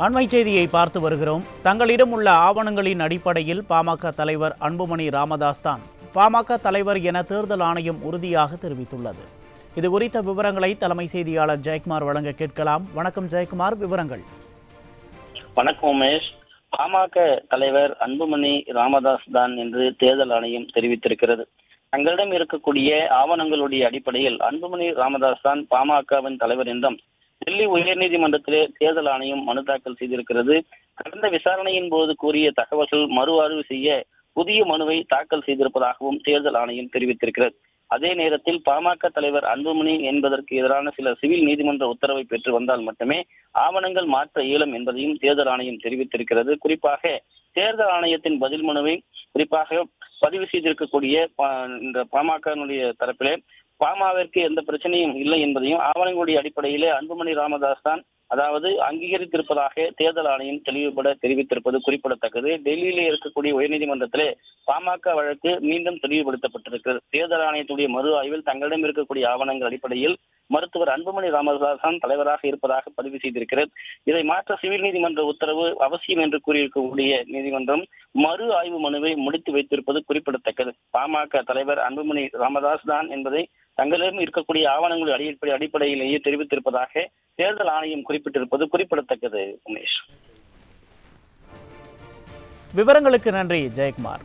அண்மை செய்தியை பார்த்து வருகிறோம். தங்களிடம் உள்ள ஆவணங்களின் அடிப்படையில் பாமக தலைவர் அன்புமணி ராமதாஸ் தான் பாமக தலைவர் என தேர்தல் ஆணையம் உறுதியாக தெரிவித்துள்ளது. இது குறித்த விவரங்களை தலைமை செய்தியாளர் ஜெயக்குமார் வழங்க கேட்கலாம். வணக்கம் ஜெயக்குமார், விவரங்கள். வணக்கம் உமேஷ். பாமக தலைவர் அன்புமணி ராமதாஸ் தான் என்று தேர்தல் ஆணையம் தெரிவித்திருக்கிறது. தங்களிடம் இருக்கக்கூடிய ஆவணங்களுடைய அடிப்படையில் அன்புமணி ராமதாஸ் தான் பாமகவின் தலைவர் என்றும் டெல்லி உயர்நீதிமன்றத்திலே தேர்தல் ஆணையம் மனு தாக்கல் செய்திருக்கிறது. கடந்த விசாரணையின் போது கூறிய தகவல்கள் மறு ஆய்வு செய்ய புதிய மனுவை தாக்கல் செய்திருப்பதாகவும் தேர்தல் ஆணையம் தெரிவித்திருக்கிறது. அதே நேரத்தில் பாமக தலைவர் அன்புமணி என்பதற்கு எதிரான சில சிவில் நீதிமன்ற உத்தரவை பெற்று வந்தால் மட்டுமே ஆவணங்கள் மாற்ற இயலும் என்பதையும் தேர்தல் ஆணையம் தெரிவித்திருக்கிறது. குறிப்பாக தேர்தல் ஆணையத்தின் பதில் மனுவை குறிப்பாக பதிவு செய்திருக்கக்கூடிய இந்த பாமகனுடைய தரப்பிலே பாமகவிற்கு எந்த பிரச்சனையும் இல்லை என்பதையும் ஆவணங்களுடைய அடிப்படையிலே அன்புமணி ராமதாஸ் தான் அதாவது அங்கீகரித்திருப்பதாக தேர்தல் ஆணையம் தெளிவுபட தெரிவித்திருப்பது குறிப்பிடத்தக்கது. டெல்லியிலே இருக்கக்கூடிய உயர்நீதிமன்றத்திலே பாமக வழக்கு மீண்டும் தெளிவுபடுத்தப்பட்டிருக்கிறது. தேர்தல் ஆணையத்துடைய மறு ஆய்வில் தங்களிடம் இருக்கக்கூடிய ஆவணங்கள் அடிப்படையில் மருத்துவர் அன்புமணி ராமதாஸ் தான் தலைவராக இருப்பதாக பதிவு செய்திருக்கிறது. இதை மாற்ற சிவில் நீதிமன்ற உத்தரவு அவசியம் என்று கூறியிருக்கக்கூடிய நீதிமன்றம் மறு ஆய்வு மனுவை முடித்து வைத்திருப்பது குறிப்பிடத்தக்கது. பாமக தலைவர் அன்புமணி ராமதாஸ் தான் என்பதை தங்களிடம் இருக்கக்கூடிய ஆவணங்கள் அடிப்படையிலேயே தெரிவித்திருப்பதாக தேர்தல் ஆணையம் குறிப்பிட்டிருப்பது குறிப்பிடத்தக்கது. உமேஷ், விவரங்களுக்கு நன்றி ஜெயக்குமார்.